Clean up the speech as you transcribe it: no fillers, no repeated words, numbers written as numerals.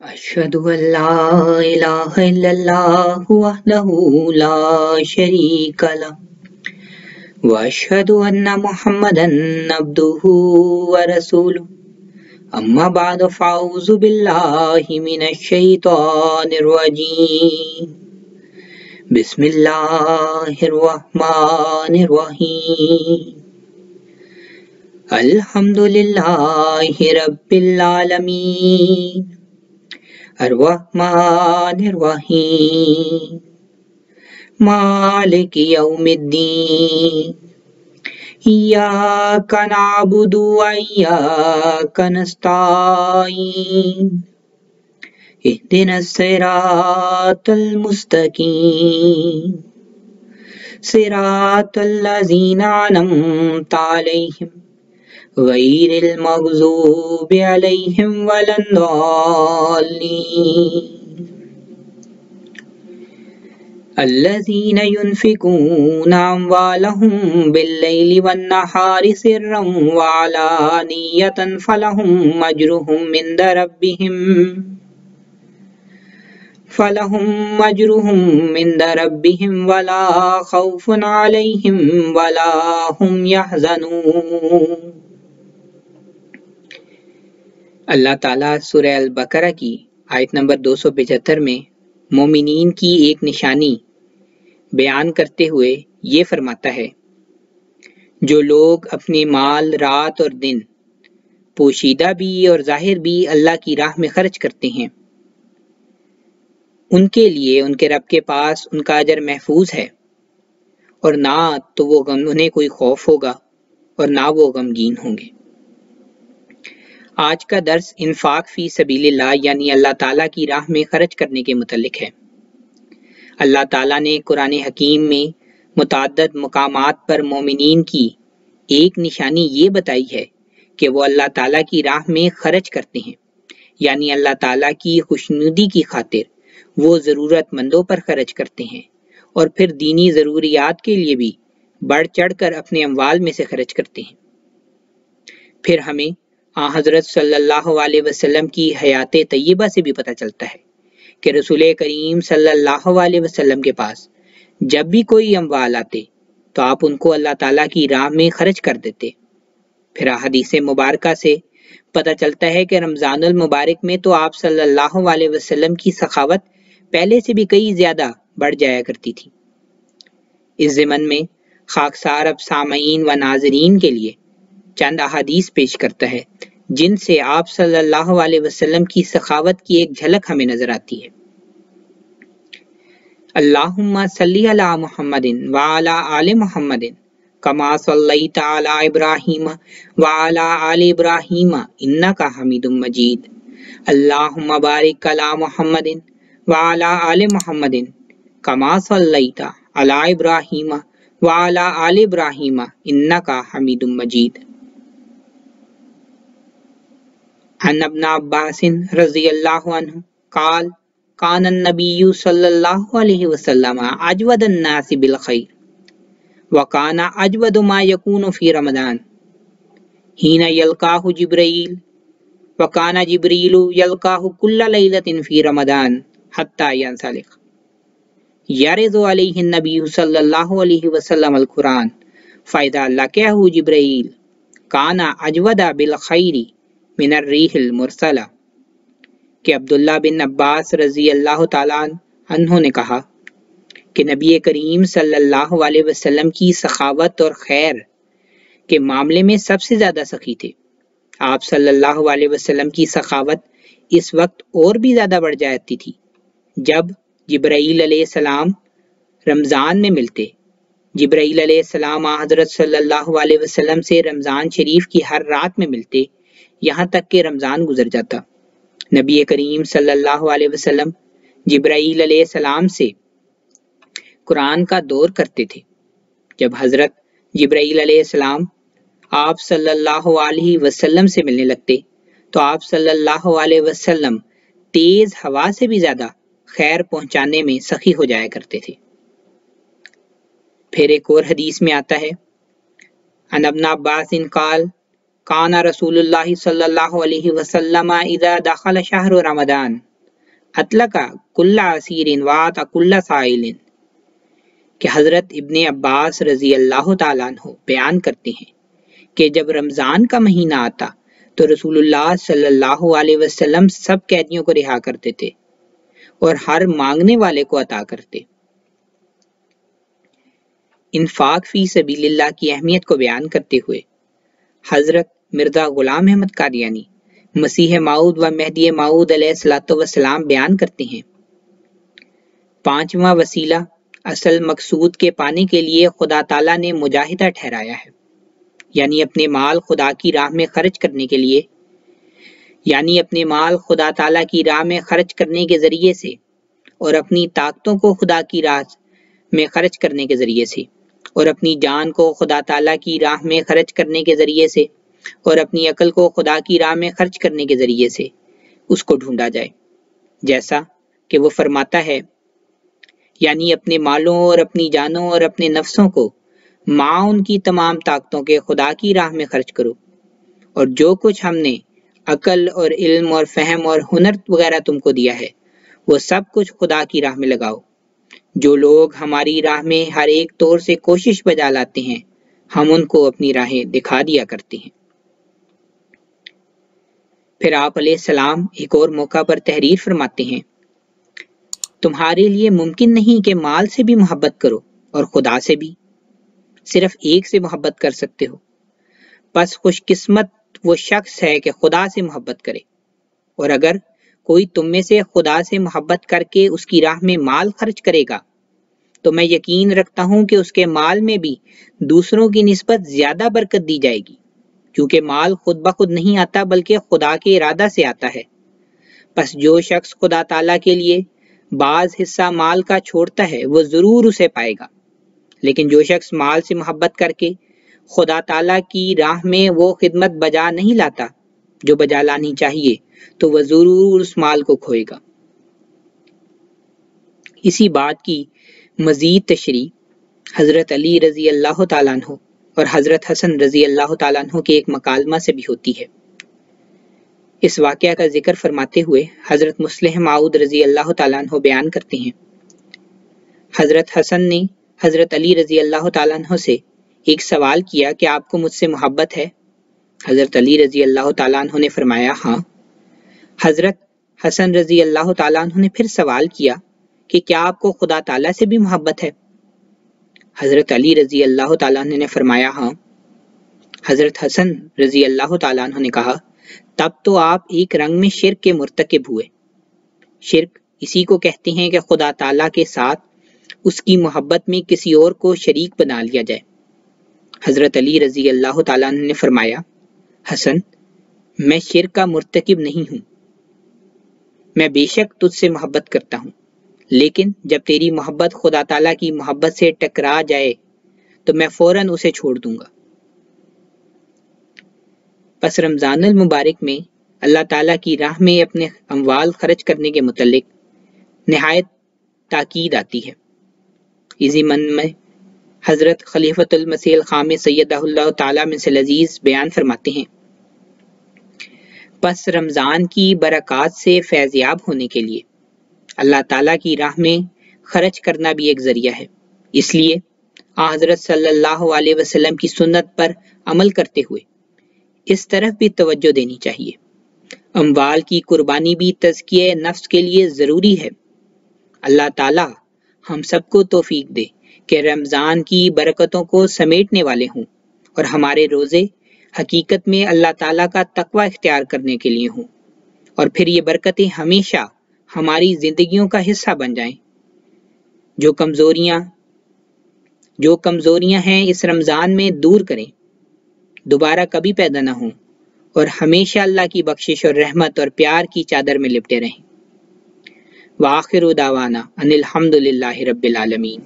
أشهد أن لا إله إلا الله وحده لا شريك له وأشهد أن محمدا عبده ورسوله أما بعد فأعوذ بالله من الشيطان الرجيم بسم الله الرحمن الرحيم الحمد لله رب العالمين الرحمن الرحيم مالك يوم الدين إياك نعبد وإياك نستعين اهدنا الصراط المستقيم صراط الذين أنعمت عليهم غير المغضوب عليهم ولا الضالين الذين ينفقون أموالهم بالليل والنهار سرا وعلانية فلهم أجرهم عند ربهم ولا خوف عليهم ولا هم يحزنون۔ اللہ تعالیٰ سورہ البقرہ کی آیت نمبر 275 میں مومنین کی ایک نشانی بیان کرتے ہوئے یہ فرماتا ہے، جو لوگ اپنے مال رات اور دن پوشیدہ بھی اور ظاہر بھی اللہ کی راہ میں خرچ کرتے ہیں، ان کے لیے ان کے رب کے پاس ان کا اجر محفوظ ہے، اور نہ تو وہ انہیں کوئی خوف ہوگا اور نہ وہ غمگین ہوں گے۔ آج کا درس انفاق فی سبیل اللہ یعنی اللہ تعالیٰ کی راہ میں خرچ کرنے کے متعلق ہے۔ اللہ تعالیٰ نے قرآن حکیم میں متعدد مقامات پر مومنین کی ایک نشانی یہ بتائی ہے کہ وہ اللہ تعالیٰ کی راہ میں خرچ کرتے ہیں، یعنی اللہ تعالیٰ کی خوشنودی کی خاطر وہ ضرورت مندوں پر خرچ کرتے ہیں، اور پھر دینی ضروریات کے لیے بھی بڑھ چڑھ کر اپنے اموال میں سے خرچ کرتے ہیں۔ پھر ہمیں حضرت صلی اللہ علیہ وسلم کی حیات طیبہ سے بھی پتہ چلتا ہے کہ رسول کریم صلی اللہ علیہ وسلم کے پاس جب بھی کوئی اموال آتے تو آپ ان کو اللہ تعالیٰ کی راہ میں خرچ کر دیتے۔ پھر احادیث مبارکہ سے پتہ چلتا ہے کہ رمضان المبارک میں تو آپ صلی اللہ علیہ وسلم کی سخاوت پہلے سے بھی کئی زیادہ بڑھ جایا کرتی تھی۔ اس ضمن میں خاکسار اب سامعین و ناظرین کے لیے چند احادیث پیش کرتا ہے جن سے آپ صلی اللہ علیہ وسلم کی سخاوت کی ایک جھلک ہمیں نظر آتی ہے۔ اللہم صلی علی محمد وعلی آل محمد کما صلیت علی ابراہیم وعلی آل ابراہیم انک حمید مجید۔ اللہم بارک علی محمد وعلی آل محمد کما صلیت علی ابراہیم وعلی آل ابراہیم انک حمید مجید۔ عن ابن عباس رضی اللہ عنہ قال کان النبی صلی اللہ علیہ وسلم اجود الناس بالخیر وکان اجود ما یکون فی رمضان حین یلقاہ جبرائیل وکان جبریل یلقاہ کل لیلۃ فی رمضان حتی ینسلخ یعرض علیہ النبی صلی اللہ علیہ وسلم القرآن فاذا لقیہ جبرائیل کان اجود بالخیر من الریح المرسلہ۔ کہ عبداللہ بن عباس رضی اللہ تعالیٰ عنہ نے کہا کہ نبی کریم صلی اللہ علیہ وسلم کی سخاوت اور خیر کے معاملے میں سب سے زیادہ سخی تھے۔ آپ صلی اللہ علیہ وسلم کی سخاوت اس وقت اور بھی زیادہ بڑھ جاتی تھی جب جبرائیل علیہ السلام رمضان میں ملتے۔ جبرائیل علیہ السلام حضرت صلی اللہ علیہ وسلم سے رمضان شریف کی ہر رات میں ملتے، یہاں تک کہ رمضان گزر جاتا۔ نبی کریم صلی اللہ علیہ وسلم جبرائیل علیہ السلام سے قرآن کا دور کرتے تھے۔ جب حضرت جبرائیل علیہ السلام آپ صلی اللہ علیہ وسلم سے ملنے لگتے تو آپ صلی اللہ علیہ وسلم تیز ہوا سے بھی زیادہ خیر پہنچانے میں سخی ہو جایا کرتے تھے۔ پھر ایک اور حدیث میں آتا ہے، عن ابن عباس قال کان رسول اللہ صلی اللہ علیہ وسلم اذا دخل شہر رمضان अतलका कुल्ला असीरिन वात कुल्ला साइलिन, कि हजरत इब्ने अब्बास रजी अल्लाह ताला अन्हु बयान करते हैं कि जब रमजान का महीना आता तो रसूलुल्लाह सल्लल्लाहु अलैहि वसल्लम सब कैदियों को रिहा करते थे और हर मांगने वाले को अता करते। इन्फाक फी सबीलिल्लाह की अहमियत को बयान करते हुए हजरत मिर्जा गुलाम अहमद कादियानी मसीह माऊद व मेहदी माऊद अलैहिस्सलातु वस्सलाम बयान करते हैं, पांचवा वसीला असल मकसूद के पाने के लिए खुदा ताला ने मुजाहिदा ठहराया है, यानी अपने माल खुदा की राह में खर्च करने के लिए, यानी अपने माल खुदा ताला की राह में खर्च करने के जरिए से और अपनी ताकतों को खुदा की राह में खर्च करने के जरिए से और अपनी जान को खुदा ताला की राह में खर्च करने के जरिए से और अपनी अकल को खुदा की राह में खर्च करने के जरिए से उसको ढूंढा जाए, जैसा कि वो फरमाता है, यानी अपने मालों और अपनी जानों और अपने नफ्सों को माँ उनकी तमाम ताकतों के खुदा की राह में खर्च करो, और जो कुछ हमने अकल और इल्म और फहम और हुनर वगैरह तुमको दिया है वो सब कुछ खुदा की राह में लगाओ। जो लोग हमारी राह में हर एक तौर से कोशिश बजा लाते हैं हम उनको अपनी राहें दिखा दिया करते हैं। फिर आप अलैहिस्सलाम एक और मौका पर तहरीर फरमाते हैं, तुम्हारे लिए मुमकिन नहीं कि माल से भी मोहब्बत करो और खुदा से भी, सिर्फ एक से मोहब्बत कर सकते हो। बस खुशकिस्मत वो शख्स है कि खुदा से मोहब्बत करे, और अगर कोई तुम में से खुदा से मोहब्बत करके उसकी राह में माल खर्च करेगा तो मैं यकीन रखता हूं कि उसके माल में भी दूसरों की निस्बत ज्यादा बरकत दी जाएगी, क्योंकि माल खुद ब खुद नहीं आता बल्कि खुदा के इरादा से आता है। बस जो शख्स खुदा ताला के लिए बाज हिस्सा माल का छोड़ता है वो जरूर उसे पाएगा, लेकिन जो शख्स माल से मोहब्बत करके खुदा ताला की राह में वो खिदमत बजा नहीं लाता जो बजा लानी चाहिए तो वह जरूर उस माल को खोएगा। इसी बात की मजीद तशरीह हजरत अली रजी अल्लाह ताला अन्हु और हजरत हसन रजी अल्लाह ताला अन्हु के एक मकालमा से भी होती है। इस वाकया का जिक्र फरमाते हुए हजरत मुस्लिह माऊद रजी अल्लाह ताला अन्हु बयान करते हैं, हजरत हसन ने हजरत अली रजी अल्लाह ताला अन्हु से एक सवाल किया कि आपको मुझसे मोहब्बत है? हजरत अली रजी अल्लाह ताला अन्हु ने फरमाया हाँ। हजरत हसन रजी अल्लाह ताला अन्हु ने फिर सवाल किया कि क्या आपको खुदा ताला से भी मोहब्बत है? हजरत अली रजी अल्लाह ताला अन्हु ने फरमाया हाँ। हजरत हसन रजी अल्लाह ताला अन्हु ने कहा, तब तो आप एक रंग में शिर्क के मुर्तकिब हुए। शिर्क इसी को कहते हैं कि खुदा ताला के साथ उसकी मोहब्बत में किसी और को शरीक बना लिया जाए। हजरत अली रजी अल्लाह ताला अन्हु ने फरमाया, हसन मैं शिर्क का मुर्तकिब नहीं हूँ, मैं बेशक तुझसे मोहब्बत करता हूँ, लेकिन जब तेरी मोहब्बत खुदा ताला की मोहब्बत से टकरा जाए तो मैं फौरन उसे छोड़ दूंगा। बस रमजानुल मुबारक में अल्लाह ताला की राह में अपने अमवाल खर्च करने के मुतल्लिक निहायत ताकीद आती है। इसी मन में हजरत खलीफतुल मसीह खामिस सय्यदहुल्लाह ताला मिनल अजीज बयान फरमाते हैं, बस रमजान की बरक़ात से फैज़याब होने के लिए अल्लाह ताला की राह में खर्च करना भी एक जरिया है। इसलिए हजरत सल्लल्लाहु अलैहि वसल्लम की सुन्नत पर अमल करते हुए इस तरफ भी तवज्जो देनी चाहिए। अमवाल की कुर्बानी भी तज़किये नफ्स के लिए ज़रूरी है। अल्लाह ताला हम सबको तौफीक दे कि रमज़ान की बरकतों को समेटने वाले हों और हमारे रोज़े हकीकत में अल्लाह ताला का तकवा इख्तियार करने के लिए हों, और फिर ये बरकतें हमेशा हमारी ज़िंदगियों का हिस्सा बन जाएं। जो कमज़ोरियाँ हैं इस रमज़ान में दूर करें, दोबारा कभी पैदा न हों और हमेशा अल्लाह की बख्शिश और रहमत और प्यार की चादर में लिपटे रहें। व आखिरु दावाना अनिल हम्दुलिल्लाहि रब्बिल आलमीन।